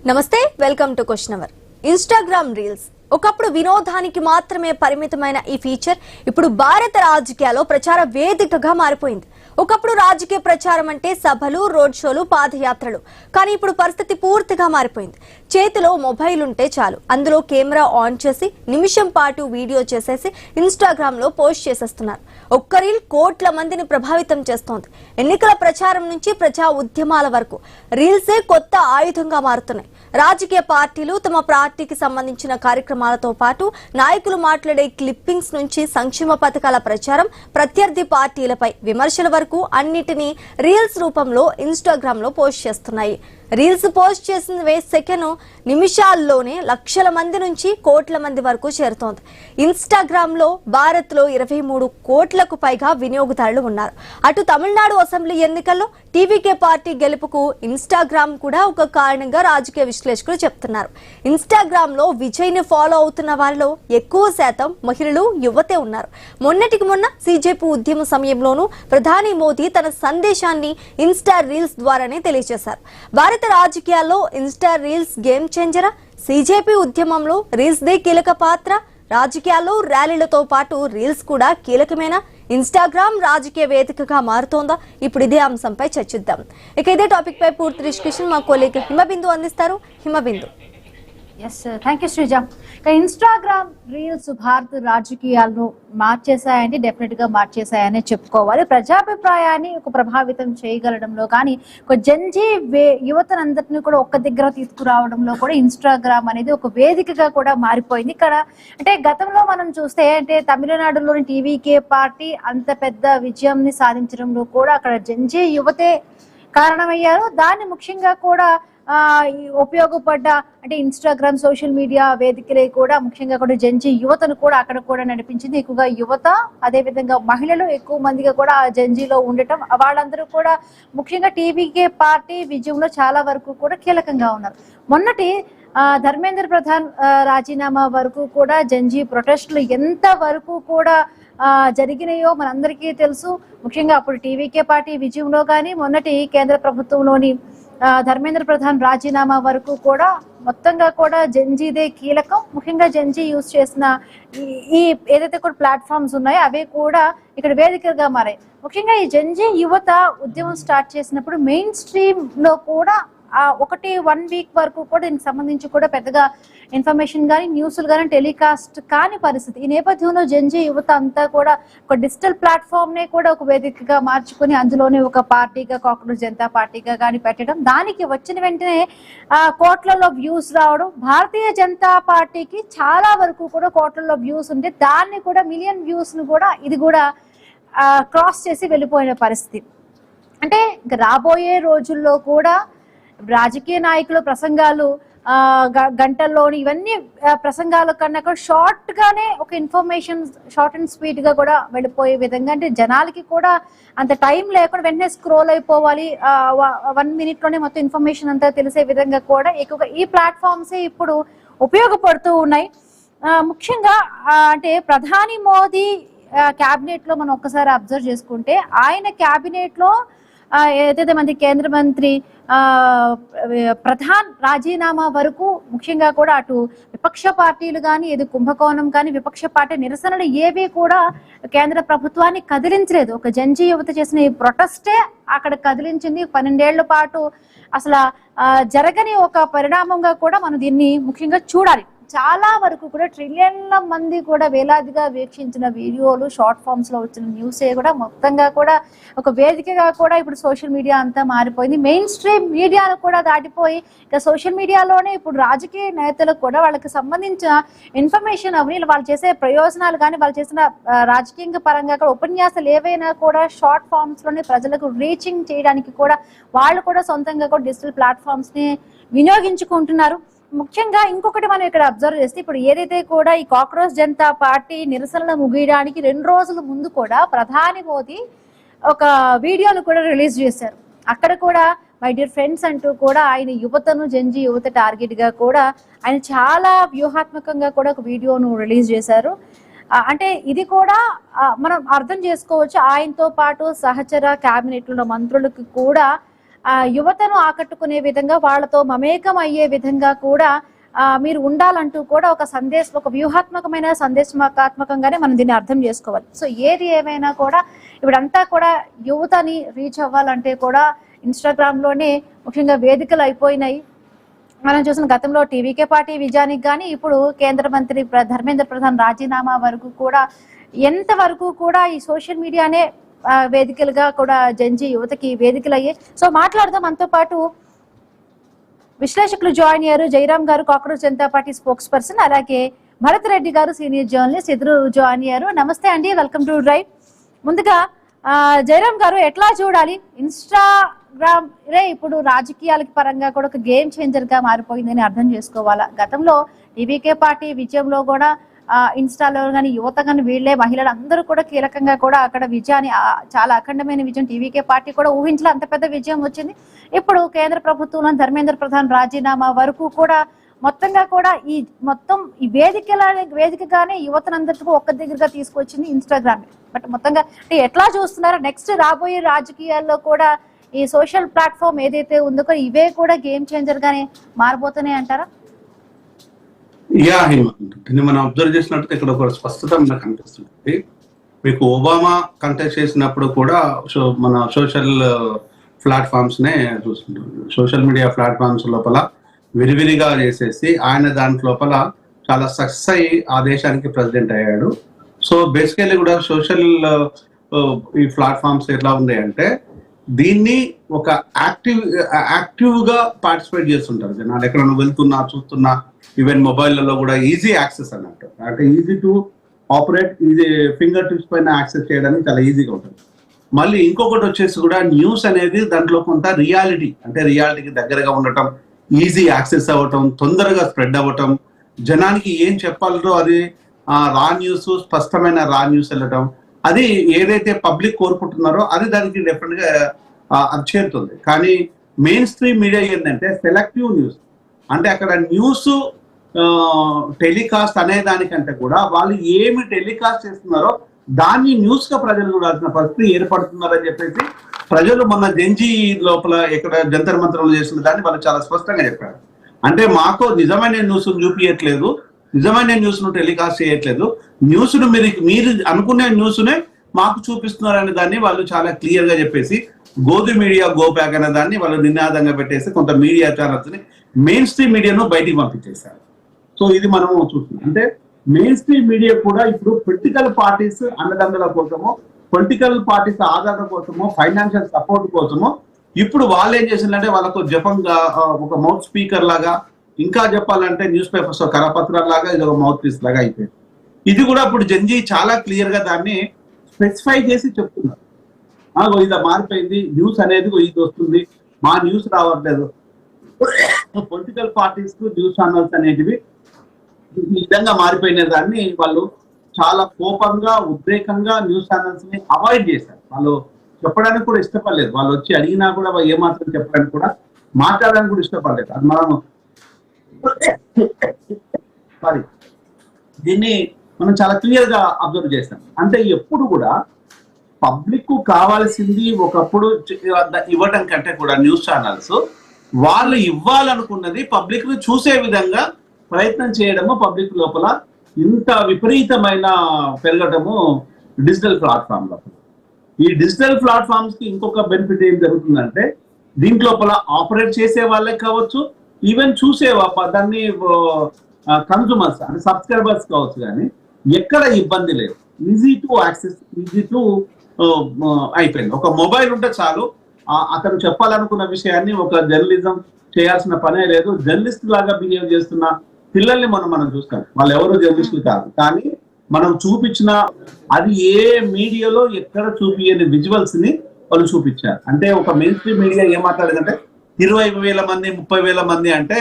నమస్తే welcome to question hour. Instagram reels ఒకప్పుడు వినోదానికి మాత్రమే పరిమితమైన ఈ ఫీచర్ ఇప్పుడు భారత రాజకీయాల్లో ప్రచార వేదికగా మారిపోయింది. ఒకప్పుడు రాజకీయ ప్రచారం అంటే సభలు, రోడ్ షోలు, పాదయాత్రలు. కానీ ఇప్పుడు పరిస్థితి పూర్తిగా మారిపోయింది. చేతిలో మొబైల్ ఉంటే చాలు, అందులో కెమెరా ఆన్ చేసి నిమిషం పాటు వీడియో చేసేసి ఇన్‌స్టాగ్రామ్ లో పోస్ట్ చేసేస్తున్నారు. ఒక్క రీల్ కోట్ల మందిని ప్రభావితం చేస్తోంది. ఎన్నికల ప్రచారం నుంచి ప్రజా ఉద్యమాల వరకు రీల్సే కొత్త ఆయుధంగా మారుతున్నాయి. రాజకీయ పార్టీలు తమ పార్టీకి సంబంధించిన కార్యక్రమాలతో పాటు నాయకులు మాట్లాడే క్లిప్పింగ్స్ నుంచి సంక్షేమ పథకాల ప్రచారం, ప్రత్యర్థి పార్టీలపై విమర్శల వరకు అన్నిటినీ రీల్స్ రూపంలో ఇన్‌స్టాగ్రామ్ లో పోస్ట్ చేస్తున్నాయి. రీల్స్ పోస్ట్ చేసిన సెకను నిమిషాల్లోనే లక్షల మంది నుంచి కోట్ల మంది వరకు చేరుతోంది. ఇన్‌స్టాగ్రామ్ లో భారత్ లో 23 కోట్లకు పైగా వినియోగదారులు ఉన్నారు. అటు తమిళనాడు అసెంబ్లీ ఎన్నికల్లో టీవీకే పార్టీ గెలుపుకు ఇన్‌స్టాగ్రామ్ కూడా ఒక కారణంగా రాజకీయ విశ్లేషకులు చెప్తున్నారు. ఇన్‌స్టాగ్రామ్ లో విజయ్ ని ఫాలో అవుతున్న వారిలో ఎక్కువ శాతం మహిళలు, యువతే ఉన్నారు. మొన్నటికి మొన్న సీజేపీ ఉద్యమ సమయంలోనూ ప్రధాని మోదీ తన సందేశాన్ని ఇన్‌స్టా రీల్స్ ద్వారానే తెలియజేశారు. భారత రాజకీయాల్లో ఇన్‌స్టా రీల్స్ గేమ్ చేంజరా? సీజేపీ ఉద్యమంలో రీల్స్ దే కీలక పాత్ర. రాజకీయాల్లో ర్యాలీలతో పాటు రీల్స్ కూడా కీలకమేనా? ఇన్‌స్టాగ్రామ్ రాజకీయ వేదికగా మారుతోందా? ఇప్పుడు ఇదే అంశంపై చర్చిద్దాం. ఇక ఇదే టాపిక్ పై పూర్తి డిస్కషన్ మా కొలీగ్ హిమబిందు అందిస్తారు. Himabindu. Yes, thank you Sreeja. Instagram reels భారత రాజకీయాలను మార్చేశాయని, డెఫినెట్ గా మార్చేశాయని చెప్పుకోవాలి. ప్రజాభిప్రాయాన్ని ఒక ప్రభావితం చేయగలడంలో కానీ, ఒక జంజీ యువతనందరినీ కూడా ఒక్క దగ్గర తీసుకురావడంలో కూడా ఇన్‌స్టాగ్రామ్ అనేది ఒక వేదికగా కూడా మారిపోయింది. ఇక్కడ అంటే గతంలో మనం చూస్తే అంటే తమిళనాడులోని టీవీకే పార్టీ అంత పెద్ద విజయంని సాధించడంలో కూడా అక్కడ జంజీ యువతే కారణమయ్యారు. దాన్ని ముఖ్యంగా కూడా ఉపయోగపడ్డ అంటే ఇన్‌స్టాగ్రామ్ సోషల్ మీడియా వేదికలే కూడా ముఖ్యంగా కూడా జంజీ యువతను కూడా అక్కడ కూడా నడిపించింది. ఎక్కువగా యువత, అదేవిధంగా మహిళలు ఎక్కువ మందిగా కూడా ఆ జంజీలో ఉండటం, వాళ్ళందరూ కూడా ముఖ్యంగా టీవీకే పార్టీ విజయంలో చాలా వరకు కూడా కీలకంగా ఉన్నారు. మొన్నటి ధర్మేంద్ర ప్రధాన్ రాజీనామా వరకు కూడా జంజీ ప్రొటెస్టులు ఎంత వరకు కూడా జరిగినాయో మనందరికీ తెలుసు. ముఖ్యంగా అప్పుడు టీవీకే పార్టీ విజయంలో కానీ, మొన్నటి కేంద్ర ప్రభుత్వంలోని ధర్మేంద్ర ప్రధాన్ రాజీనామా వరకు కూడా మొత్తంగా కూడా జంజీదే కీలకం. ముఖ్యంగా జంజీ యూజ్ చేసిన ఈ ఏదైతే కూడా ప్లాట్ఫామ్స్ ఉన్నాయో అవే కూడా ఇక్కడ వేదికగా మారాయి. ముఖ్యంగా ఈ జంజీ యువత ఉద్యమం స్టార్ట్ చేసినప్పుడు మెయిన్ స్ట్రీమ్ లో కూడా 1 వీక్ వరకు కూడా దీనికి సంబంధించి కూడా పెద్దగా ఇన్ఫర్మేషన్ కానీ, న్యూస్లు కానీ టెలికాస్ట్ కాని పరిస్థితి. ఈ నేపథ్యంలో జంజీ యువత అంతా కూడా ఒక డిజిటల్ ప్లాట్ఫామ్ నే కూడా ఒక వేదికగా మార్చుకుని అందులోనే ఒక పార్టీగా కాక్రోచ్ జనతా పార్టీగా కానీ పెట్టడం, దానికి వచ్చిన వెంటనే కోట్లలో వ్యూస్ రావడం. భారతీయ జనతా పార్టీకి చాలా వరకు కూడా కోట్లలో వ్యూస్ ఉంటే దాన్ని కూడా మిలియన్ వ్యూస్ ను కూడా ఇది కూడా క్రాస్ చేసి వెళ్ళిపోయిన పరిస్థితి. అంటే రాబోయే రోజుల్లో కూడా రాజకీయ నాయకుల ప్రసంగాలు గంటల్లోని ఇవన్నీ ప్రసంగాల కన్నా కూడా షార్ట్ గానే ఒక ఇన్ఫర్మేషన్ షార్ట్ అండ్ స్వీట్ గా కూడా వెళ్ళిపోయే విధంగా, అంటే జనాలకి కూడా అంత టైం లేకుండా వెంటనే స్క్రోల్ అయిపోవాలి, 1 minute లోనే మొత్తం ఇన్ఫర్మేషన్ అంతా తెలిసే విధంగా కూడా ఎక్కువగా ఈ ప్లాట్ఫామ్సే ఇప్పుడు ఉపయోగపడుతూ ఉన్నాయి. ముఖ్యంగా అంటే ప్రధాని మోదీ క్యాబినెట్ లో మనం ఒక్కసారి అబ్జర్వ్ చేసుకుంటే, ఆయన క్యాబినెట్ లో ఏదైతే మంది కేంద్ర మంత్రి ప్రధాన్ రాజీనామా వరకు ముఖ్యంగా కూడా అటు విపక్ష పార్టీలు కానీ, ఏది కుంభకోణం కానీ, విపక్ష పార్టీ నిరసనలు ఏవి కూడా కేంద్ర ప్రభుత్వాన్ని కదిలించలేదు. ఒక జంజీ యువత చేసిన ఈ ప్రొటెస్టే అక్కడ కదిలించింది. 12 ఏళ్ల పాటు అసలు జరగని ఒక పరిణామంగా కూడా మనం దీన్ని ముఖ్యంగా చూడాలి. చాలా వరకు కూడా ట్రిలియన్ల మంది కూడా వేలాదిగా వీక్షించిన వీడియోలు, షార్ట్ ఫామ్స్ లో వచ్చిన న్యూసే కూడా మొత్తంగా కూడా ఒక వేదికగా కూడా ఇప్పుడు సోషల్ మీడియా అంతా మారిపోయింది. మెయిన్ స్ట్రీమ్ మీడియాను కూడా దాటిపోయి ఇక సోషల్ మీడియాలోనే ఇప్పుడు రాజకీయ నేతలకు కూడా వాళ్ళకి సంబంధించిన ఇన్ఫర్మేషన్ అవన్నీ వాళ్ళు చేసే ప్రయోజనాలు కానీ, వాళ్ళు చేసిన రాజకీయ పరంగా కూడా ఉపన్యాసాలు ఏవైనా కూడా షార్ట్ ఫామ్స్ లోనే ప్రజలకు రీచింగ్ చేయడానికి కూడా వాళ్ళు కూడా సొంతంగా కూడా డిజిటల్ ప్లాట్ఫామ్స్ ని వినియోగించుకుంటున్నారు. ముఖ్యంగా ఇంకొకటి మనం ఇక్కడ అబ్జర్వ్ చేస్తే, ఇప్పుడు ఏదైతే కూడా ఈ కాక్రోచ్ జనతా పార్టీ నిరసనలు ముగియడానికి 2 రోజుల ముందు కూడా ప్రధాని మోదీ ఒక వీడియోను కూడా రిలీజ్ చేశారు. అక్కడ కూడా మై డియర్ ఫ్రెండ్స్ అంటూ కూడా ఆయన యువతను, జంజీ యువత టార్గెట్ గా కూడా ఆయన చాలా వ్యూహాత్మకంగా కూడా ఒక వీడియోను రిలీజ్ చేశారు. అంటే ఇది కూడా మనం అర్థం చేసుకోవచ్చు, ఆయనతో పాటు సహచర క్యాబినెట్ లో మంత్రులకు కూడా యువతను ఆకట్టుకునే విధంగా వాళ్ళతో మమేకం అయ్యే విధంగా కూడా మీరు ఉండాలంటూ కూడా ఒక వ్యూహాత్మకమైన సందేశాత్మకంగానే మనం దీన్ని అర్థం చేసుకోవాలి. సో ఏది ఏమైనా కూడా ఇప్పుడంతా కూడా యువతని రీచ్ అవ్వాలంటే కూడా ఇన్స్టాగ్రామ్ లోనే ముఖ్యంగా వేదికలు అయిపోయినాయి. మనం చూసిన గతంలో టీవీకే పార్టీ విజయానికి కానీ ఇప్పుడు కేంద్ర మంత్రి ధర్మేంద్ర ప్రధాన్ రాజీనామా వరకు కూడా ఎంతవరకు కూడా ఈ సోషల్ మీడియానే వేదికలుగా కూడా జంజీ యువతకి వేదికలు అయ్యాయి. సో మాట్లాడదాం. మనతో పాటు విశ్లేషకులు జాయిన్ అయ్యారు. జయరాం గారు cockroach Janata party spokes person, అలాగే భరత్ రెడ్డి గారు సీనియర్ జర్నలిస్ట్, ఇద్దరు జాయిన్ అయ్యారు. నమస్తే అండి, వెల్కమ్ టు డ్రైవ్. ముందుగా జయరాం గారు, ఎట్లా చూడాలి ఇన్స్టాగ్రామ్ ఇప్పుడు రాజకీయాలకి పరంగా కూడా ఒక గేమ్ చేంజర్ గా మారిపోయిందని అర్థం చేసుకోవాలా? గతంలో టీవీకే పార్టీ విజయంలో కూడా ఇన్స్టాలో కానీ యువత కానీ వీళ్ళే మహిళలు అందరూ కూడా కీలకంగా కూడా అక్కడ విజయాన్ని చాలా అఖండమైన విజయం టీవీకే పార్టీ కూడా ఊహించలే, అంత పెద్ద విజయం వచ్చింది. ఇప్పుడు కేంద్ర ప్రభుత్వంలో ధర్మేంద్ర ప్రధాన్ రాజీనామా వరకు కూడా మొత్తంగా కూడా ఈ వేదికగానే యువతనందరికీ ఒక్క దగ్గరగా తీసుకొచ్చింది ఇన్స్టాగ్రామ్. బట్ మొత్తంగా ఎట్లా చూస్తున్నారో నెక్స్ట్ రాబోయే రాజకీయాల్లో కూడా ఈ సోషల్ ప్లాట్ఫామ్ ఏదైతే ఉందో ఇవే కూడా గేమ్ చేంజర్ గానే మారబోతున్నాయి అంటారా? దీన్ని మనం అబ్జర్వ్ చేసినట్టు ఇక్కడ ఒక స్పష్టత మనకు కనిపిస్తుంది. మీకు ఒబామా కంటెస్ట్ చేసినప్పుడు కూడా మన సోషల్ ప్లాట్ఫామ్స్ నే చూస్తుంటాం. సోషల్ మీడియా ప్లాట్ఫామ్స్ లోపల విరివిరిగా చేసేసి ఆయన దాంట్ లోపల చాలా సక్సెస్ అయ్యి ఆ దేశానికి ప్రెసిడెంట్ అయ్యాడు. సో బేసికల్లీ కూడా సోషల్ ఈ ప్లాట్ఫామ్స్ ఎట్లా ఉన్నాయి అంటే దీన్ని ఒక యాక్టివ్ గా పార్టిసిపేట్ చేస్తుంటారు జనాలు. ఎక్కడ వెళ్తున్నా చూస్తున్నా ఈవెన్ మొబైల్లో కూడా ఈజీ యాక్సెస్ అన్నట్టు, అంటే easy to operate, easy finger tips పైన యాక్సెస్ చేయడానికి చాలా ఈజీగా ఉంటుంది. మళ్ళీ ఇంకొకటి వచ్చేసి కూడా న్యూస్ అనేది దాంట్లో కొంత రియాలిటీకి దగ్గరగా ఉండటం, ఈజీ యాక్సెస్ అవ్వటం, తొందరగా స్ప్రెడ్ అవ్వటం, జనానికి ఏం చెప్పాలో అది రా న్యూస్, స్పష్టమైన రా న్యూస్ వెళ్ళటం, అది ఏదైతే పబ్లిక్ కోరుకుంటున్నారో అది దానికి డెఫినెట్ గా అది చేరుతుంది. కానీ మెయిన్ స్ట్రీమ్ మీడియా ఏంటంటే సెలెక్టివ్ న్యూస్, అంటే అక్కడ న్యూస్ టెలికాస్ట్ అనే దానికంటే కూడా వాళ్ళు ఏమి టెలికాస్ట్ చేస్తున్నారో దాన్ని న్యూస్ గా ప్రజలు చూడాల్సిన పరిస్థితి ఏర్పడుతున్నారని చెప్పేసి ప్రజలు మొన్న జంజీ లోపల ఇక్కడ జంతర్ మంత్రంలో చేస్తున్న దాన్ని వాళ్ళు చాలా స్పష్టంగా చెప్పారు. అంటే మాకు నిజమైన న్యూస్ చూపించట్లేదు, నిజమైన న్యూస్ ను టెలికాస్ట్ చేయట్లేదు, న్యూస్ ను మీరు అనుకునే న్యూస్ నే మాకు చూపిస్తున్నారు అనే దాన్ని వాళ్ళు చాలా క్లియర్ గా చెప్పేసి గోధు మీడియా గో బ్యాక్ అనే దాన్ని వాళ్ళు నినాదంగా పెట్టేసి కొంత మీడియా ఛానల్స్ ని మెయిన్ స్ట్రీమ్ మీడియాను బయటికి పంపించేశారు. సో ఇది మనం చూస్తున్నాం. అంటే మెయిన్ స్ట్రీమ్ మీడియా కూడా ఇప్పుడు పొలిటికల్ పార్టీస్ అండదండల కోసమో, పొలిటికల్ పార్టీస్ ఆదరణ కోసమో, ఫైనాన్షియల్ సపోర్ట్ కోసమో ఇప్పుడు వాళ్ళు ఏం చేసిందంటే వాళ్ళకు జపంగా ఒక మౌత్ స్పీకర్ లాగా, ఇంకా చెప్పాలంటే న్యూస్ పేపర్స్ కరపత్రాల లాగా ఇది ఒక మౌత్ పీస్ లాగా అయిపోయింది. ఇది కూడా ఇప్పుడు జంజీ చాలా క్లియర్ గా దాన్ని స్పెసిఫై చేసి చెప్తున్నారు. ఇది మారిపోయింది, న్యూస్ అనేది ఇది వస్తుంది, మా న్యూస్ రావట్లేదు. పొలిటికల్ పార్టీస్ కు న్యూస్ ఛానల్స్ అనేటివి ఈ విధంగా మారిపోయిన దాన్ని వాళ్ళు చాలా కోపంగా, ఉద్రేకంగా న్యూస్ ఛానల్స్ ని అవాయిడ్ చేశారు. వాళ్ళు చెప్పడానికి కూడా ఇష్టపడలేదు. వాళ్ళు వచ్చి అడిగినా కూడా ఏమాత్రం చెప్పడానికి కూడా, మాట్లాడడానికి కూడా ఇష్టపడలేదు. అది మనం దీన్ని మనం చాలా క్లియర్ గా అబ్జర్వ్ చేస్తాం. అంటే ఎప్పుడు కూడా పబ్లిక్ కావాల్సింది ఒకప్పుడు ఇవ్వటం కంటే కూడా న్యూస్ ఛానల్స్ వాళ్ళు ఇవ్వాలనుకున్నది పబ్లిక్ ను చూసే విధంగా ప్రయత్నం చేయడము, పబ్లిక్ లోపల ఇంత విపరీతమైన పెరగటము డిజిటల్ ప్లాట్ఫామ్ లోపల. ఈ డిజిటల్ ప్లాట్ఫామ్స్ కి ఇంకొక బెనిఫిట్ ఏం జరుగుతుందంటే దీంట్లోపల ఆపరేట్ చేసే వాళ్ళే కావచ్చు, ఈవెన్ చూసే దాన్ని కన్సూమర్స్ అంటే సబ్స్క్రైబర్స్ కావచ్చు, కానీ ఎక్కడ ఇబ్బంది లేదు, easy to access, easy to అయిపోయింది. ఒక మొబైల్ ఉంటే చాలు, అతను చెప్పాలనుకున్న విషయాన్ని ఒక జర్నలిజం చేయాల్సిన పనే లేదు. జర్నలిస్ట్ లాగా బిహేవ్ చేస్తున్న పిల్లల్ని మనం చూస్తాం. వాళ్ళు ఎవరు జర్నలిస్టులు కాదు, కానీ మనం చూపించిన అది ఏ మీడియాలో ఎక్కడ చూపించని విజువల్స్ ని వాళ్ళు చూపించారు. అంటే ఒక మెయిన్ స్ట్రీమ్ మీడియా ఏం మాట్లాడేదంటే 20,000 మంది 30,000 మంది అంటే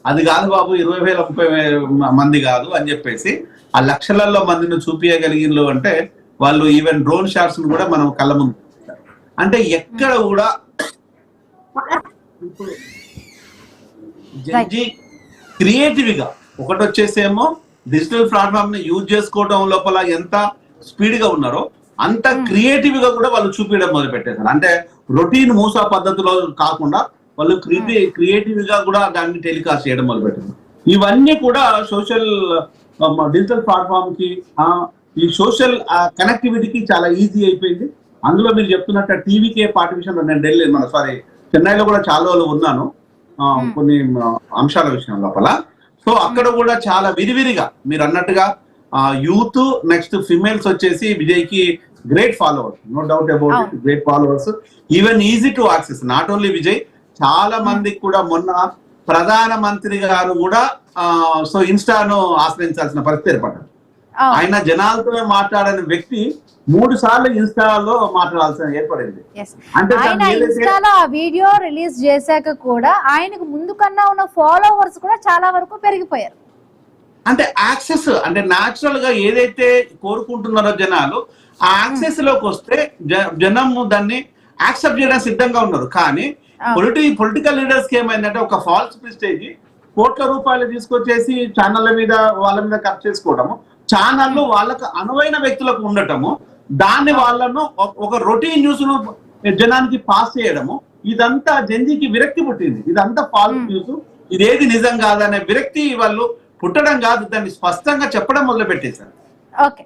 అది కాదు బాబు, 20,000 30,000 మంది కాదు అని చెప్పేసి ఆ లక్షలలో మందిని చూపించగలిగిన అంటే వాళ్ళు ఈవెన్ డ్రోన్ షాట్స్ కూడా మనం కళ్ళ ముందు. అంటే ఎక్కడ కూడా జడ్జి క్రియేటివ్ గా ఒకటి వచ్చేసేమో డిజిటల్ ప్లాట్ఫామ్ ని యూజ్ చేసుకోవడం లోపల ఎంత స్పీడ్ గా ఉన్నారో, అంత క్రియేటివ్ గా కూడా వాళ్ళు చూపించడం మొదలు పెట్టేశారు. అంటే రొటీన్ మూసా పద్ధతిలో కాకుండా వాళ్ళు క్రియేటివ్ గా కూడా దాన్ని టెలికాస్ట్ చేయడం మొదలు పెట్టారు. ఇవన్నీ కూడా సోషల్ డిజిటల్ ప్లాట్ఫామ్ కి ఈ సోషల్ కనెక్టివిటీకి చాలా ఈజీ అయిపోయింది. అందులో మీరు చెప్తున్నట్టు టీవీకే పార్టిఫిషన్ నేను చెన్నైలో కూడా చాలా రోజులు ఉన్నాను కొన్ని అంశాల విషయం లోపల. సో అక్కడ కూడా చాలా విరివిరిగా మీరు అన్నట్టుగా యూత్ నెక్స్ట్ ఫిమేల్స్ వచ్చేసి విజయ్ కి great followers, no doubt about it, great followers. Even easy to access. Not only Vijay, చాలా మందికి కూడా మొన్న ప్రధానమంత్రి గారు కూడా సో ఇన్స్టాను ఆశ్రయించాల్సిన పరిస్థితి ఏర్పడ్డారు. ఆయన జనాలతో మాట్లాడని వ్యక్తి 3 సార్లు ఇన్స్టాలో మాట్లాడాల్సిన ఏర్పడింది. అంటే ఆయన ఇన్స్టాలో ఆ వీడియో రిలీజ్ చేశాక కూడా ఆయనకు ముందు కన్నా ఉన్న ఫాలోవర్స్ కూడా చాలా వరకు పెరిగిపోయారు. అంటే యాక్సెస్ అంటే న్యాచురల్ గా ఏదైతే కోరుకుంటున్నారో జనాలు ఆ యాక్సెస్ లోకి వస్తే జనం దాన్ని యాక్సెప్ట్ చేయడానికి సిద్ధంగా ఉన్నారు. కానీ పొలిటికల్ లీడర్స్ కి ఏమైందంటే ఒక ఫాల్స్ ప్రెస్టేజ్, కోట్ల రూపాయలు తీసుకొచ్చేసి ఛానళ్ళ మీద వాళ్ళ మీద ఖర్చు చేసుకోవడము, ఛానళ్ళు వాళ్ళకు అనువైన వ్యక్తులకు ఉండటము, దాన్ని వాళ్ళను ఒక రొటీన్ న్యూస్ ను జనానికి పాస్ చేయడము, ఇదంతా జంజీకి విరక్తి పుట్టింది. ఇదంతా ఫాల్స్ న్యూస్, ఇదేది నిజం కాదనే విరక్తి వాళ్ళు పుట్టడం కాదు, దాన్ని స్పష్టంగా చెప్పడం మొదలు పెట్టేశారు. Okay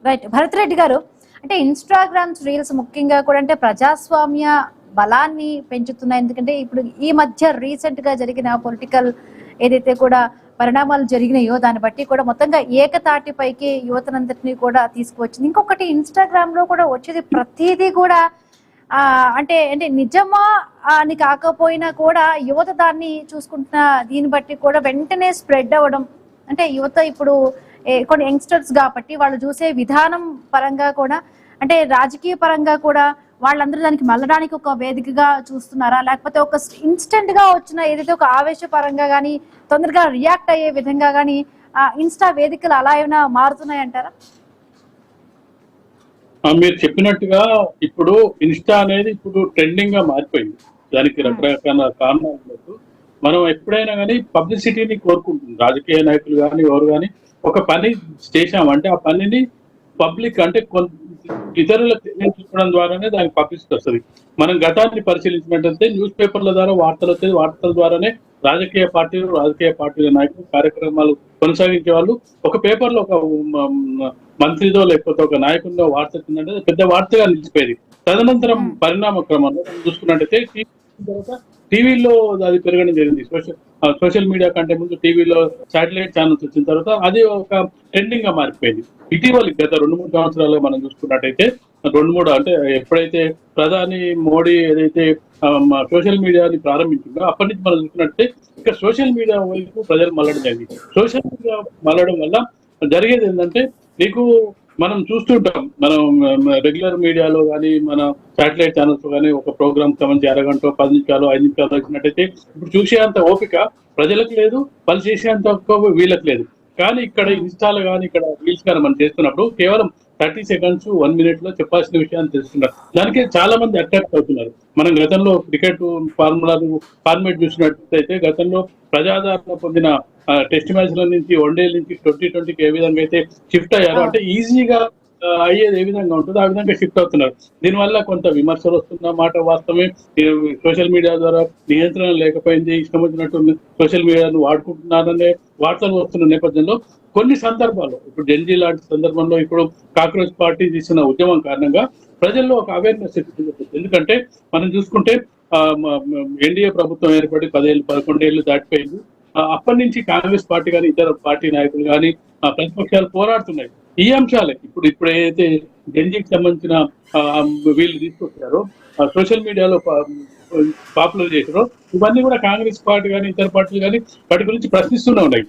right. భరత్ రెడ్డి గారు, అంటే ఇన్స్టాగ్రామ్ రీల్స్ ముఖ్యంగా కూడా అంటే ప్రజాస్వామ్య బలాన్ని పెంచుతున్నాయి. ఎందుకంటే ఇప్పుడు ఈ మధ్య రీసెంట్ గా జరిగిన పొలిటికల్ ఏదైతే కూడా పరిణామాలు జరిగినాయో దాన్ని బట్టి కూడా మొత్తంగా ఏకతాటిపైకి యువతనంతటినీ కూడా తీసుకువచ్చింది. ఇంకొకటి ఇన్స్టాగ్రామ్ లో కూడా వచ్చేది ప్రతిదీ కూడా అంటే అంటే నిజమా అని కాకపోయినా కూడా యువత దాన్ని చూసుకుంటున్న దీన్ని బట్టి కూడా వెంటనే స్ప్రెడ్ అవ్వడం. అంటే యువత ఇప్పుడు కొన్ని యంగ్స్టర్స్ కాబట్టి వాళ్ళు చూసే విధానం పరంగా కూడా అంటే రాజకీయ పరంగా కూడా వాళ్ళందరూ దానికి మళ్ళడానికి ఒక వేదికగా చూస్తున్నారా, లేకపోతే ఒక ఇన్స్టెంట్ గా వచ్చిన ఏదైతే ఒక ఆవేశపరంగా కానీ తొందరగా రియాక్ట్ అయ్యే విధంగా కానీ ఇన్స్టా వేదికలు అలా ఏమైనా మారుతున్నాయి అంటారా? మీరు చెప్పినట్టుగా ఇప్పుడు ఇన్స్టా అనేది ఇప్పుడు ట్రెండింగ్ గా మారిపోయింది. దానికి రకరకాల కారణాలు. మనం ఎప్పుడైనా కానీ పబ్లిసిటీని కోరుకుంటుంది. రాజకీయ నాయకులు కానీ ఎవరు కానీ ఒక పని చేశామంటే ఆ పనిని పబ్లిక్ అంటే ఇతరులకు తెలియజేయడం ద్వారానే దానికి పబ్లిసిటీ వస్తుంది. మనం గతాన్ని పరిశీలించినట్లయితే న్యూస్ పేపర్ల ద్వారా వార్తలు వచ్చేది, వార్తల ద్వారానే రాజకీయ పార్టీల నాయకులు కార్యక్రమాలు కొనసాగించే వాళ్ళు. ఒక పేపర్లో ఒక మంత్రిదో లేకపోతే ఒక నాయకుడిలో వార్త వచ్చిందంటే పెద్ద వార్తగా నిలిచిపోయేది. తదనంతరం పరిణామ క్రమంలో చూసుకున్నట్టయితే టీవీలో అది పెరగడం జరిగింది. సోషల్ మీడియా కంటే ముందు టీవీలో శాటిలైట్ ఛానల్స్ వచ్చిన తర్వాత అది ఒక ట్రెండింగ్ గా మారిపోయింది. ఇటీవల గత 2-3 సంవత్సరాలుగా మనం చూసుకున్నట్టయితే 2-3 అంటే ఎప్పుడైతే ప్రధాని మోడీ ఏదైతే సోషల్ మీడియాని ప్రారంభించిందో అప్పటి నుంచి మనం చూసుకున్నట్టే ఇక సోషల్ మీడియా వైపు ప్రజలు మళ్ళడం జరిగింది. సోషల్ మీడియా మళ్ళడం వల్ల జరిగేది ఏంటంటే మీకు మనం చూస్తుంటాం, మనం రెగ్యులర్ మీడియాలో కానీ మన శాటిలైట్ ఛానల్స్ కానీ ఒక ప్రోగ్రామ్ సంబంధించి అరగంట 10 నిమిషాలు 5 నిమిషాలు వచ్చినట్టయితే ఇప్పుడు చూసేంత ఓపిక ప్రజలకు లేదు, వాళ్ళు చేసేంత వీళ్ళకి లేదు. కానీ ఇక్కడ ఇన్స్టాలో కానీ ఇక్కడ రీల్స్ కానీ మనం చేస్తున్నప్పుడు కేవలం 30 seconds 1 minute లో చెప్పాల్సిన విషయాన్ని తెలుస్తున్నారు. దానికి చాలా మంది అట్రాక్ట్ అవుతున్నారు. మనం గతంలో క్రికెట్ ఫార్మేట్ చూసినట్టయితే గతంలో ప్రజాదరణ పొందిన టెస్ట్ మ్యాచ్ల నుంచి వన్డేల నుంచి 2020కి ఏ విధంగా అయితే షిఫ్ట్ అయ్యారో అంటే ఈజీగా అయ్యేది ఏ విధంగా ఉంటుందో ఆ విధంగా షిఫ్ట్ అవుతున్నారు. దీనివల్ల కొంత విమర్శలు వస్తున్న మాట వాస్తవమే. సోషల్ మీడియా ద్వారా నియంత్రణ లేకపోయింది, ఇష్టం వచ్చినట్టు సోషల్ మీడియాను వాడుకుంటున్నారనే వార్తలు వస్తున్న నేపథ్యంలో కొన్ని సందర్భాల్లో ఇప్పుడు జెన్జీ లాంటి సందర్భంలో ఇప్పుడు కాక్రోచ్ పార్టీ చేసిన ఉద్యమం కారణంగా ప్రజల్లో ఒక అవేర్నెస్ ఎక్కువ. ఎందుకంటే మనం చూసుకుంటే ఎన్డీఏ ప్రభుత్వం ఏర్పడి 10-11 ఏళ్ళు దాటిపోయింది. అప్పటి నుంచి కాంగ్రెస్ పార్టీ కానీ ఇతర పార్టీ నాయకులు కానీ ప్రతిపక్షాలు పోరాడుతున్నాయి. ఈ అంశాలే ఇప్పుడు ఏదైతే జెన్జీకి సంబంధించిన వీళ్ళు తీసుకొచ్చారో సోషల్ మీడియాలో పాపులర్ చేశారో ఇవన్నీ కూడా కాంగ్రెస్ పార్టీ కానీ ఇతర పార్టీలు కానీ వాటి గురించి ప్రశ్నిస్తూనే ఉన్నాయి.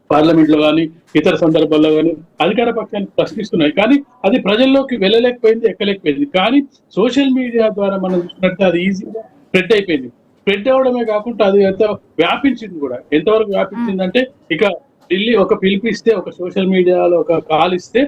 పార్లమెంట్ లో కానీ ఇతర సందర్భాల్లో కానీ అధికార పక్షాన్ని ప్రశ్నిస్తున్నాయి. కానీ అది ప్రజల్లోకి వెళ్ళలేకపోయింది, ఎక్కలేకపోయింది. కానీ సోషల్ మీడియా ద్వారా మనం చూసినట్టు అది ఈజీగా స్ప్రెడ్ అయిపోయింది. స్ప్రెడ్ అవడమే కాకుండా అది ఎంత వ్యాపించింది కూడా. ఎంతవరకు వ్యాపించిందంటే ఇక ఢిల్లీ ఒక పిలిపిస్తే ఒక సోషల్ మీడియాలో ఒక కాల్ ఇస్తే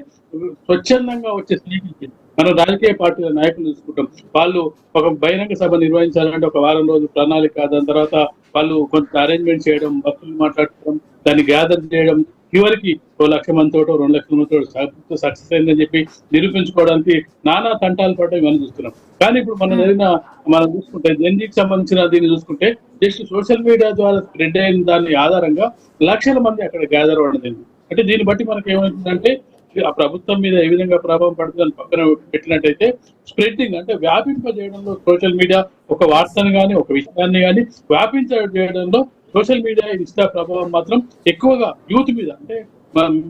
స్వచ్ఛందంగా వచ్చే స్థితికి మనం రాజకీయ పార్టీల నాయకులు చూసుకుంటాం. వాళ్ళు ఒక బహిరంగ సభ నిర్వహించాలంటే ఒక వారం రోజులు ప్రణాళిక, దాని తర్వాత వాళ్ళు కొంత అరేంజ్మెంట్ చేయడం, బస్సులు మాట్లాడుకోవడం, దాన్ని గ్యాదర్ చేయడం, చివరికి 1,00,000 మందితో 2,00,000 మందితో సక్సెస్ అయిందని చెప్పి నిరూపించుకోవడానికి నానా తంటాలు పడడం మనం చూస్తున్నాం. కానీ ఇప్పుడు మనం చూసుకుంటే జెన్జీకి సంబంధించిన దీన్ని చూసుకుంటే జస్ట్ సోషల్ మీడియా ద్వారా స్ప్రెడ్ అయిన దాని ఆధారంగా లక్షల మంది అక్కడ గ్యాదర్ అవ్వడం. అంటే దీన్ని బట్టి మనకి ఏమవుతుందంటే ఆ ప్రభుత్వం మీద ఏ విధంగా ప్రభావం పడుతుందని పక్కన పెట్టినట్టయితే స్ప్రెడ్డింగ్ అంటే వ్యాపింపజేయడంలో సోషల్ మీడియా ఒక వార్తను కానీ ఒక విషయాన్ని కానీ వ్యాపించజేయడంలో సోషల్ మీడియా ఇన్స్టా ప్రభావం మాత్రం ఎక్కువగా యూత్ మీద అంటే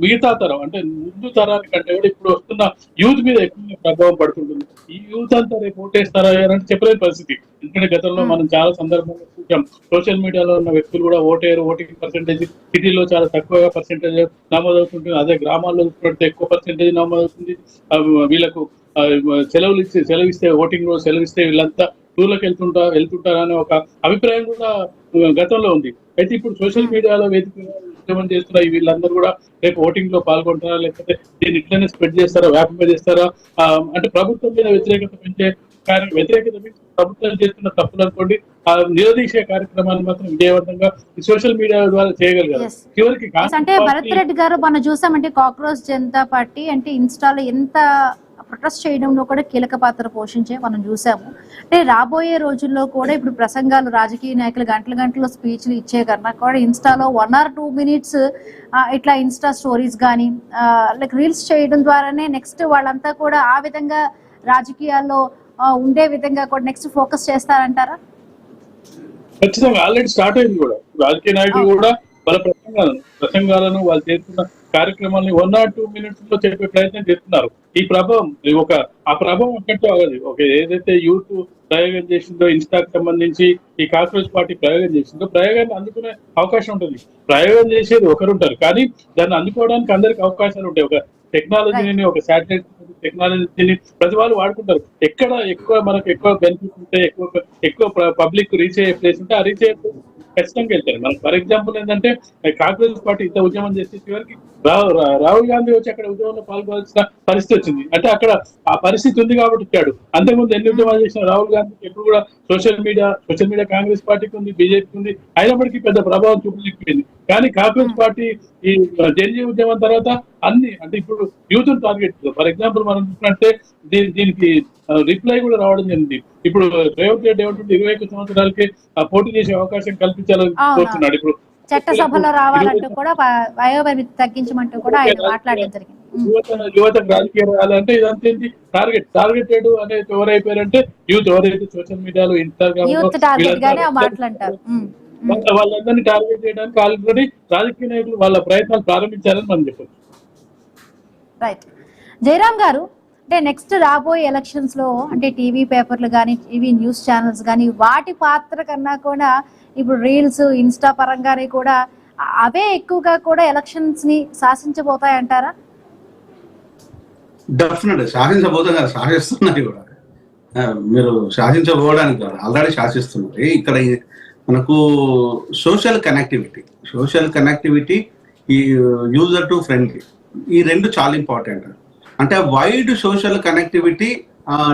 మిగతా తరం అంటే ముందు తరానికి కంటే కూడా ఇప్పుడు వస్తున్న యూత్ మీద ఎక్కువ ప్రభావం పడుతుంటుంది. ఈ యూత్ అంతా రేపు ఓటేస్తారా అంటే చెప్పలేని పరిస్థితి. ఎందుకంటే గతంలో మనం చాలా సందర్భంగా చూసాం సోషల్ మీడియాలో ఉన్న వ్యక్తులు కూడా ఓటింగ్ పర్సెంటేజ్ సిటీలో చాలా తక్కువగా పర్సెంటేజ్ నమోదవుతుంటుంది. అదే గ్రామాల్లో చూసుకుంటే ఎక్కువ పర్సెంటేజ్ నమోదవుతుంది. వీళ్ళకు సెలవిస్తే ఓటింగ్ రోజు సెలవిస్తే వీళ్ళంతా టూర్లకు వెళ్తుంటారు అనే ఒక అభిప్రాయం కూడా గతంలో ఉంది. అయితే ఇప్పుడు సోషల్ మీడియాలో ఉద్యమం చేస్తున్న వీళ్ళందరూ కూడా రేపు ఓటింగ్ లో పాల్గొంటారా లేకపోతే దీన్ని ఇట్లనే స్ప్రెడ్ చేస్తారా వ్యాపింపజేస్తారా అంటే ప్రభుత్వం మీద వ్యతిరేకత ప్రభుత్వం చేస్తున్న తప్పులు అనుకోండి ఆ నిలదీసే కార్యక్రమాన్ని మాత్రం విజయవంతంగా సోషల్ మీడియా ద్వారా చేయగలిగారు. చివరికి అంటే భరత్ రెడ్డి గారు మనం చూసామంటే కాక్రోచ్ జనతా పార్టీ అంటే ఇన్స్టాలో ఎంత ప్రొటెస్ట్ చేయడంలో కూడా కీలక పాత్ర పోషించే మనం చూసాము. అంటే రాబోయే రోజుల్లో కూడా ఇప్పుడు ప్రసంగాలు రాజకీయ నాయకులు గంటల స్పీచ్లు ఇచ్చే కన్నా కూడా ఇన్స్టాలో 1 or 2 minutes ఇట్లా ఇన్స్టా స్టోరీస్ కానీ లైక్ రీల్స్ చేయడం ద్వారానే నెక్స్ట్ వాళ్ళంతా కూడా ఆ విధంగా రాజకీయాల్లో ఉండే విధంగా కూడా నెక్స్ట్ ఫోకస్ చేస్తారంటారా? ఖచ్చితంగా ఆల్రెడీ స్టార్ట్ అయింది కూడా. రాజకీయ నాయకులు కూడా వాళ్ళ ప్రసంగాలను వాళ్ళు చేస్తున్న కార్యక్రమాన్ని 1 or 2 minutes లో చెప్పే ప్రయత్నం చేస్తున్నారు. ఈ ప్రభావం ఆ ప్రభావం ఒక్కటే అవ్వదు. ఏదైతే యూత్ ప్రయోగం చేసిందో ఇన్స్టాకి సంబంధించి ఈ కాక్రోచ్ పార్టీ ప్రయోగం చేసిందో ప్రయోగాన్ని అందుకునే అవకాశం ఉంటుంది. ప్రయోగం చేసేది ఒకరుంటారు కానీ దాన్ని అందుకోవడానికి అందరికి అవకాశాలు ఉంటాయి. ఒక టెక్నాలజీని ఒక శాటిలైట్ టెక్నాలజీని ప్రతి వాళ్ళు వాడుకుంటారు. మనకు ఎక్కువ బెనిఫిట్ ఉంటే ఎక్కువ పబ్లిక్ రీచ్ అయ్యే ప్లేస్ ఉంటే ఆ రీచ్ అయ్యే ప్లేస్ ఖచ్చితంగా వెళ్తారు. మనకు ఫర్ ఎగ్జాంపుల్ ఏంటంటే కాంగ్రెస్ పార్టీ ఇంత ఉద్యమం చేసే చివరికి రాహుల్ గాంధీ వచ్చి అక్కడ ఉద్యమంలో పాల్గొనాల్సిన పరిస్థితి వచ్చింది. అంటే అక్కడ ఆ పరిస్థితి ఉంది కాబట్టి ఇచ్చాడు. అంతకుముందు ఎన్ని ఉద్యమాలు చేసిన రాహుల్ గాంధీకి ఎప్పుడు కూడా సోషల్ మీడియా కాంగ్రెస్ పార్టీకి ఉంది, బీజేపీకి ఉంది, అయినప్పటికీ పెద్ద ప్రభావం చూపలేకపోయింది. కానీ కాంగ్రెస్ పార్టీ ఈ జెన్జీ ఉద్యమం తర్వాత అన్ని అంటే ఇప్పుడు యూత్ టార్గెట్ ఫర్ ఎగ్జాంపుల్ మనం చూసినట్టే దీనికి రిప్లై కూడా రావడం జరిగింది. ఇప్పుడు రేవంత్ రెడ్డి ఏమంటుంటే 21 సంవత్సరాలకి పోటీ చేసే అవకాశం కల్పించాలని కోరుతున్నాడు. ఇప్పుడు చట్టసభలో రావాలంటూ కూడా వయోపరిమితి తగ్గించమంటూ కూడా ఆయన మాట్లాడడం జరిగింది. యువతకు రాజకీయం రావాలంటే ఇదంతా టార్గెటెడ్ అనేది ఎవరైపోయారంటే యూత్ ఎవరైతే సోషల్ మీడియాలో ఇన్స్టాగ్రామ్ వాళ్ళందరినీ టార్గెట్ చేయడానికి ఆల్రెడీ రాజకీయ నాయకులు వాళ్ళ ప్రయత్నాలు ప్రారంభించారని మనం చెప్పచ్చు. రైట్ జయరాం గారు, అంటే నెక్స్ట్ రాబోయే ఎలక్షన్స్ లో అంటే టీవీ పేపర్లు కానీ టీవీ న్యూస్ ఛానల్స్ కానీ వాటి పాత్ర కన్నా కూడా ఇప్పుడు రీల్స్ ఇన్స్టా పరంగానే కూడా అవే ఎక్కువగా కూడా ఎలక్షన్స్ ని శాసించబోతాయంటారా? డెఫినెట్ శాసించబోతున్నారు, శాసిస్తున్నారు కూడా. మీరు శాసించబోవడానికి కాదు, ఆల్రెడీ శాసిస్తున్నారు. ఇక్కడ మనకు సోషల్ కనెక్టివిటీ ఈ యూజర్ టు ఫ్రెండ్లీ ఈ రెండు చాలా ఇంపార్టెంట్. అంటే wide social connectivity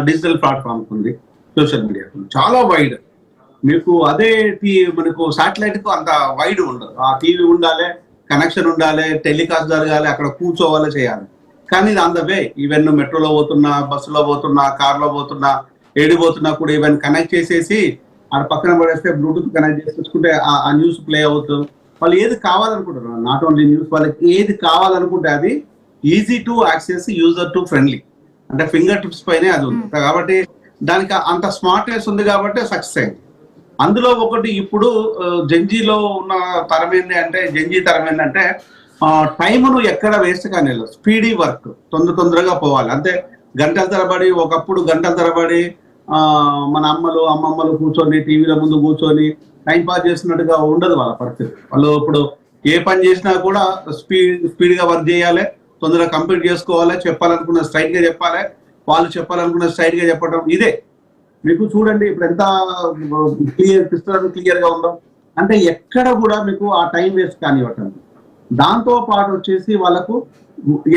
digital platform ఉంది, సోషల్ మీడియా చాలా వైడ్. మీకు అదే మనకు శాటిలైట్ కు అంత వైడ్ ఉండదు. ఆ టీవీ ఉండాలి, కనెక్షన్ ఉండాలి, టెలికాస్ట్ జరగాలి, అక్కడ కూర్చోవాలి, చేయాలి. కానీ ఇది ఆన్ ద వే. ఈవెన్ మెట్రోలో పోతున్నా, బస్సులో పోతున్నా, కార్లో పోతున్నా, ఏడిపోతున్నా కూడా ఈవెన్ కనెక్ట్ చేసేసి ఆ పక్కన పడేస్తే బ్లూటూత్ కనెక్ట్ చేసుకుంటే ఆ న్యూస్ ప్లే అవుతుంది. వాళ్ళు ఏది కావాలనుకుంటారు, నాట్ ఓన్లీ న్యూస్, వాళ్ళకి ఏది కావాలనుకుంటే అది easy to access, user to friendly, అంటే ఫింగర్ టిప్స్ పైనే అది ఉంది. కాబట్టి దానికి అంత స్మార్ట్నెస్ ఉంది కాబట్టి సక్సెస్ అయింది. అందులో ఒకటి ఇప్పుడు జెన్జీలో ఉన్న తరం ఏంటంటే టైమును ఎక్కడ వేస్ట్ కానీ వెళ్ళదు. స్పీడీ వర్క్, తొందరగా పోవాలి అంతే. గంటల తరబడి, ఒకప్పుడు గంటల తరబడి మన అమ్మమ్మలు కూర్చొని టీవీల ముందు కూర్చొని టైం పాస్ చేస్తున్నట్టుగా ఉండదు వాళ్ళ పరిస్థితి. వాళ్ళు ఇప్పుడు ఏ పని చేసినా కూడా స్పీడ్గా వర్క్ చేయాలి, తొందరగా కంప్లీట్ చేసుకోవాలి, చెప్పాలనుకున్న స్ట్రైట్ గా చెప్పాలి, వాళ్ళు చెప్పాలనుకున్న స్ట్రైట్ గా చెప్పడం. ఇదే మీకు చూడండి ఇప్పుడు ఎంత క్లియర్ గా ఉందో. అంటే ఎక్కడ కూడా మీకు ఆ టైం వేస్ట్ కానివ్వటండి. దాంతో పాటు వచ్చేసి వాళ్ళకు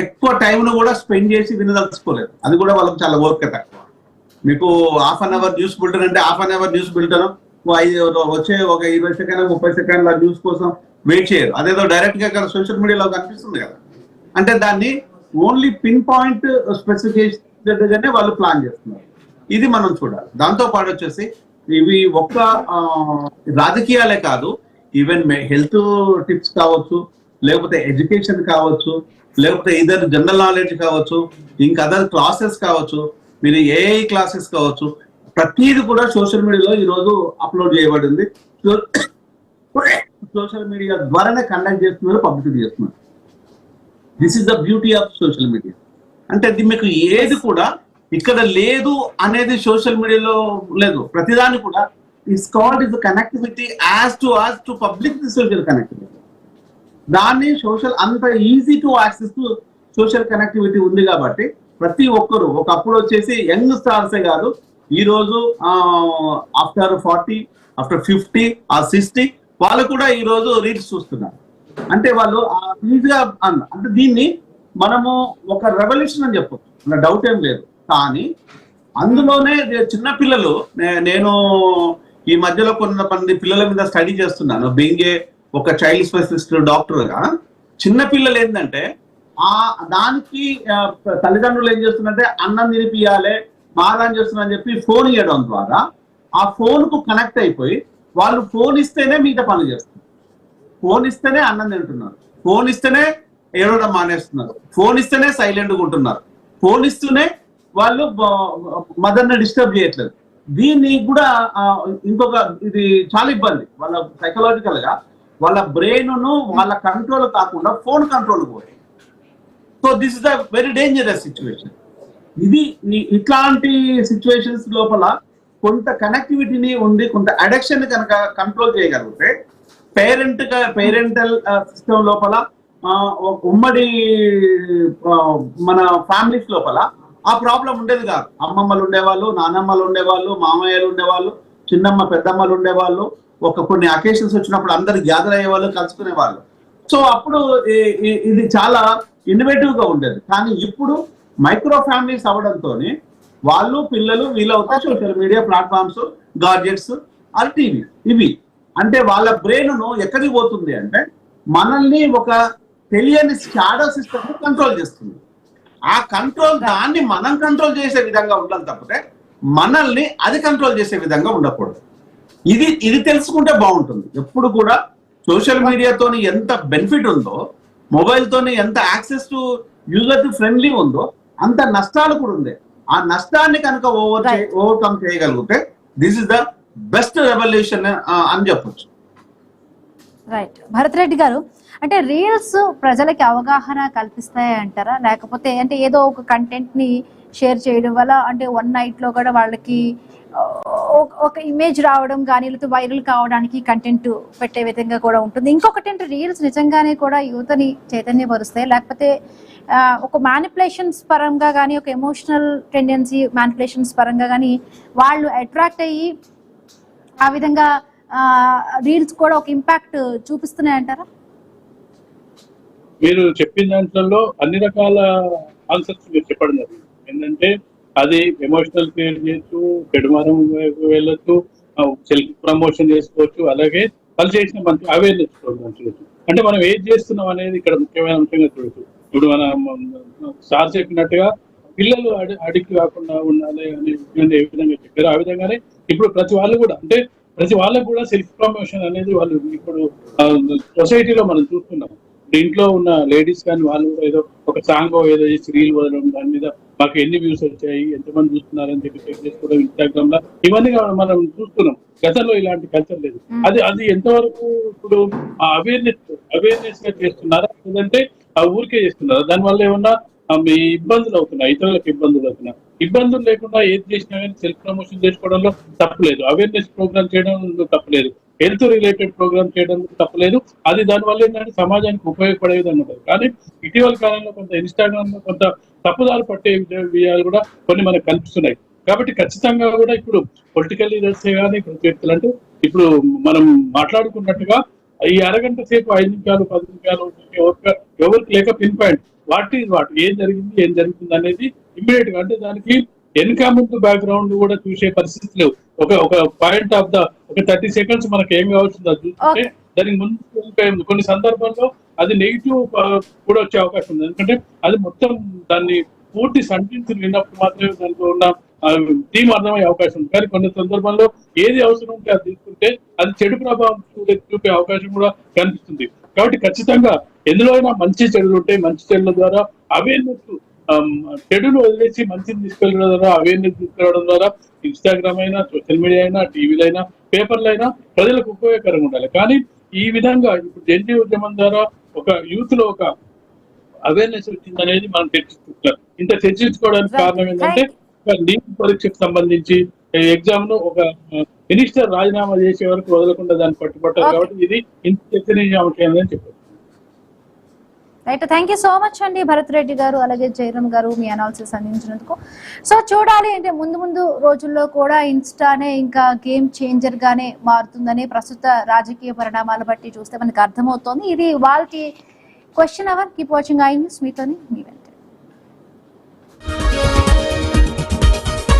ఎక్కువ టైంను కూడా స్పెండ్ చేసి వినదలుచుకోలేదు. అది కూడా వాళ్ళకి చాలా ఓపిక తక్కువ. మీకు ½ అన్ అవర్ న్యూస్ బులెటిన్ అంటే ½ అన్ అవర్ న్యూస్ బులెటిన్ వచ్చే ఒక 20 సెకండ్ల 30 సెకండ్ల న్యూస్ కోసం వెయిట్ చేయరు. అదేదో డైరెక్ట్ గా సోషల్ మీడియాలో కనిపిస్తుంది కదా. అంటే దాన్ని ఓన్లీ పిన్ పాయింట్ స్పెసిఫికేషన్ వాళ్ళు ప్లాన్ చేస్తున్నారు. ఇది మనం చూడాలి. దాంతో పాటు వచ్చేసి ఇవి ఒక్క రాజకీయాలే కాదు, ఈవెన్ హెల్త్ టిప్స్ కావచ్చు, లేకపోతే ఎడ్యుకేషన్ కావచ్చు, లేకపోతే ఇదర్ జనరల్ నాలెడ్జ్ కావచ్చు, ఇంకా అదర్ క్లాసెస్ కావచ్చు, మీరు ఏఐ క్లాసెస్ కావచ్చు, ప్రతిది కూడా సోషల్ మీడియాలో ఈరోజు అప్లోడ్ చేయబడింది. సోషల్ మీడియా ద్వారానే కండక్ట్ చేస్తున్నారు, పబ్లిసిటీ చేస్తున్నారు. This is the beauty of social media. అంటే మీకు ఏది కూడా ఇక్కడ లేదు అనేది సోషల్ మీడియాలో లేదు. ప్రతిదాని కూడా it's called is connectivity as to public the social connectivity. దాన్ని సోషల్ అంత easy to access to social connectivity ఉంది కాబట్టి ప్రతి ఒక్కరు ఒకప్పుడు వచ్చేసి యంగ్ స్టార్సే కాదు, ఈ రోజు ఆఫ్టర్ 40 ఆఫ్టర్ 50 ఆ 60 వాళ్ళు కూడా ఈ రోజు రీల్స్ చూస్తున్నారు. అంటే వాళ్ళు ఈజీగా అంటే దీన్ని మనము ఒక రెవల్యూషన్ అని చెప్పొచ్చు, అన్న డౌట్ ఏం లేదు. కానీ అందులోనే చిన్న పిల్లలు, నేను ఈ మధ్యలో కొంతమంది పిల్లల మీద స్టడీ చేస్తున్నాను, బీయింగ్ ఒక చైల్డ్ స్పెషలిస్ట్ డాక్టర్ గా. చిన్న పిల్లలు ఏంటంటే దానికి తల్లిదండ్రులు ఏం చేస్తున్నారంటే అన్నం తినిపియాలి, మారం చేస్తున్నారని చెప్పి ఫోన్ ఇవ్వడం ద్వారా ఆ ఫోన్ కు కనెక్ట్ అయిపోయి వాళ్ళు ఫోన్ ఇస్తేనే మిగతా పనులు చేస్తున్నారు. ఫోన్ ఇస్తేనే అన్నం తింటున్నారు, ఫోన్ ఇస్తేనే ఏడవడం మానేస్తున్నారు, ఫోన్ ఇస్తేనే సైలెంట్గా ఉంటున్నారు, ఫోన్ ఇస్తూనే వాళ్ళు మదర్ని డిస్టర్బ్ చేయట్లేదు. దీన్ని కూడా ఇంకొక ఇది చాలా ఇబ్బంది వాళ్ళ సైకలాజికల్ గా, వాళ్ళ బ్రెయిన్ ను వాళ్ళ కంట్రోల్ కాకుండా ఫోన్ కంట్రోల్ పోయి. So this is a very dangerous situation. ఇది ఇట్లాంటి సిచ్యువేషన్స్ లోపల కొంత కనెక్టివిటీని ఉంది, కొంత అడిక్షన్ కనుక కంట్రోల్ చేయగలిగితే పేరెంటల్ సిస్టమ్ లోపల ఉమ్మడి మన ఫ్యామిలీస్ లోపల ఆ ప్రాబ్లం ఉండేది కాదు. అమ్మమ్మలు ఉండేవాళ్ళు, నానమ్మలు ఉండేవాళ్ళు, మామయ్యలు ఉండేవాళ్ళు, చిన్నమ్మ పెద్దమ్మలు ఉండేవాళ్ళు, కొన్ని అకేషన్స్ వచ్చినప్పుడు అందరు గ్యాదర్ అయ్యేవాళ్ళు, కలుసుకునేవాళ్ళు. సో అప్పుడు ఇది చాలా ఇన్నోవేటివ్ గా ఉండేది. కానీ ఇప్పుడు మైక్రో ఫ్యామిలీస్ అవడంతో వాళ్ళు పిల్లలు వీళ్ళవుతాయి social media platforms, gadgets, or TV. ఇవి అంటే వాళ్ళ బ్రెయిన్ ను ఎక్కడికి పోతుంది అంటే మనల్ని ఒక తెలియని షాడో సిస్టమ్ కంట్రోల్ చేస్తుంది. ఆ కంట్రోల్ దాన్ని మనం కంట్రోల్ చేసే విధంగా ఉండాలి తప్పితే మనల్ని అది కంట్రోల్ చేసే విధంగా ఉండకూడదు. ఇది తెలుసుకుంటే బాగుంటుంది. ఎప్పుడు కూడా సోషల్ మీడియాతోని ఎంత బెనిఫిట్ ఉందో, మొబైల్ తోని ఎంత access to user to friendly ఉందో అంత నష్టాలు కూడా ఉంది. ఆ నష్టాన్ని కనుక ఓవర్కమ్ చేయగలిగితే this is the best revolution అని చెప్పొచ్చు. రైట్. భరత్ రెడ్డి గారు, అంటే రీల్స్ ప్రజలకి అవగాహన కల్పిస్తాయి అంటారా, లేకపోతే అంటే ఏదో ఒక కంటెంట్ ని షేర్ చేయడం వల్ల అంటే వన్ నైట్ లో కూడా వాళ్ళకి ఒక ఇమేజ్ రావడం కానీ లేకపోతే వైరల్ కావడానికి కంటెంట్ పెట్టే విధంగా కూడా ఉంటుంది? ఇంకొకటి అంటే రీల్స్ నిజంగానే కూడా యువతని చైతన్యపరుస్తాయి, లేకపోతే ఒక మ్యానిపులేషన్స్ పరంగా కానీ ఒక ఎమోషనల్ టెండెన్సీ మ్యానిపులేషన్స్ పరంగా కానీ వాళ్ళు అట్రాక్ట్ అయ్యి ఆ విధంగా రీల్స్ కూడా ఒక ఇంపాక్ట్ చూపిస్తున్నాయి అంటారా? మీరు చెప్పిన దాంట్లో అన్ని రకాల ఆన్సర్స్ మీరు చెప్పడం జరిగింది. ఏంటంటే అది ఎమోషనల్ క్రియేట్ చేయొచ్చు, పెడుమారం వెళ్ళొచ్చు, సెల్ఫ్ ప్రమోషన్ చేసుకోవచ్చు, అలాగే వాళ్ళు చేసిన మంచి అవేర్నెస్ ప్రోగ్రామ్స్ చూడొచ్చు. అంటే మనం ఏం చేస్తున్నాం అనేది ఇక్కడ ముఖ్యమైన అంశంగా చూడొచ్చు. ఇప్పుడు మనం సార్ చెప్పినట్టుగా పిల్లలు అడిక్ట్ కాకుండా ఉండాలి అనే ఏ విధంగా చెప్పారు, ఆ విధంగానే ఇప్పుడు ప్రతి వాళ్ళు కూడా అంటే ప్రతి వాళ్ళకు కూడా సెల్ఫ్ ప్రమోషన్ అనేది వాళ్ళు ఇప్పుడు సొసైటీలో మనం చూస్తున్నాం. ఇంట్లో ఉన్న లేడీస్ కానీ వాళ్ళు కూడా ఏదో ఒక సాంగ్ ఏదో చేసి రీల్ వదలడం, దాని మీద మాకు ఎన్ని వ్యూస్ వచ్చాయి, ఎంతమంది చూస్తున్నారని చెప్పి చెక్ చేసుకోవడం ఇన్స్టాగ్రామ్ లో, ఇవన్నీ మనం చూస్తున్నాం. గతంలో ఇలాంటి కల్చర్ లేదు. అది ఎంతవరకు ఇప్పుడు అవేర్నెస్ గా చేస్తున్నారా, లేదంటే ఆ ఊరికే చేస్తున్నారా? దానివల్ల ఏమన్నా ఇబ్బందులు అవుతున్నాయి, ఇతరులకు ఇబ్బందులు అవుతున్నాయి? ఇబ్బందులు లేకుండా ఏది చేసినా కానీ సెల్ఫ్ ప్రమోషన్ చేసుకోవడంలో తప్పలేదు, అవేర్నెస్ ప్రోగ్రామ్ చేయడంలో తప్పలేదు, హెల్త్ రిలేటెడ్ ప్రోగ్రామ్ చేయడం తప్పలేదు. అది దానివల్ల ఏంటంటే సమాజానికి ఉపయోగపడే విధంగా ఉంటుంది. కానీ ఇటీవల కాలంలో కొంత ఇన్స్టాగ్రామ్ లో కొంత తప్పుదారు పట్టే విషయాలు కూడా కొన్ని మనకు కనిపిస్తున్నాయి. కాబట్టి ఖచ్చితంగా కూడా ఇప్పుడు పొలిటికల్ లీడర్స్ కానీ ప్రతి వ్యక్తులు అంటే ఇప్పుడు మనం మాట్లాడుకున్నట్టుగా ఈ అరగంట సేపు 5 నిమిషాలు 10 నిమిషాలు ఎవరికి లేక పిన్ పాయింట్ వాట్ ఏం జరుగుతుంది అనేది ఇమ్మీడియట్ గా, అంటే దానికి వెనుక ముందు బ్యాక్గ్రౌండ్ కూడా చూసే పరిస్థితి లేవు. ఒక పాయింట్ ఆఫ్ ద ఒక 30 సెకండ్స్ మనకి ఏం కావాల్సిందో అది చూస్తుంటే దానికి ముందు కొన్ని సందర్భాల్లో అది నెగిటివ్ కూడా వచ్చే అవకాశం ఉంది. ఎందుకంటే అది మొత్తం దాన్ని పూర్తి సెంటెన్స్ విన్నప్పుడు మాత్రమే దాంట్లో ఉన్న థీమ్ అర్థమయ్యే అవకాశం ఉంది. కానీ కొన్ని సందర్భాల్లో ఏది అవసరం ఉంటే అది తీసుకుంటే అది చెడు ప్రభావం చూపే అవకాశం కూడా కనిపిస్తుంది. కాబట్టి ఖచ్చితంగా ఎందులో అయినా మంచి చెడులు ఉంటాయి. మంచి చెడుల ద్వారా అవేర్నెస్, చెడును వదిలేసి మంచిని తీసుకెళ్ళడం ద్వారా, అవేర్నెస్ తీసుకెళ్ళడం ద్వారా ఇన్స్టాగ్రామ్ అయినా, సోషల్ మీడియా అయినా, టీవీలో అయినా, పేపర్లు అయినా ప్రజలకు ఉపయోగకరంగా ఉండాలి. కానీ ఈ విధంగా ఇప్పుడు జెన్జీ ఉద్యమం ద్వారా ఒక యూత్ లో ఒక అవేర్నెస్ వచ్చింది అనేది మనం చర్చించుకుంటాం. ఇంత చర్చించుకోవడానికి కారణం ఏంటంటే నీట్ పరీక్షకు సంబంధించి ఎగ్జామ్ ను ఒక మినిస్టర్ రాజీనామా చేసే వరకు వదలకుండా దాన్ని పట్టుబట్టారు. కాబట్టి ఇది ఇంత చర్చనీయాంశం అని చెప్పారు. Right, thank you so much అండి భరత్ రెడ్డి గారు, అలాగే జయరామ్ గారు మీ అనాలిసిస్ అందించినందుకు. సో చూడాలి అంటే ముందు రోజుల్లో కూడా ఇన్స్టానే ఇంకా గేమ్ చేంజర్ గానే మారుతుందని ప్రస్తుత రాజకీయ పరిణామాల బట్టి చూస్తే మనకి అర్థమవుతోంది. ఇది వాళ్ళ question hour. Keep watching I news. మీతోని మీ వెంట.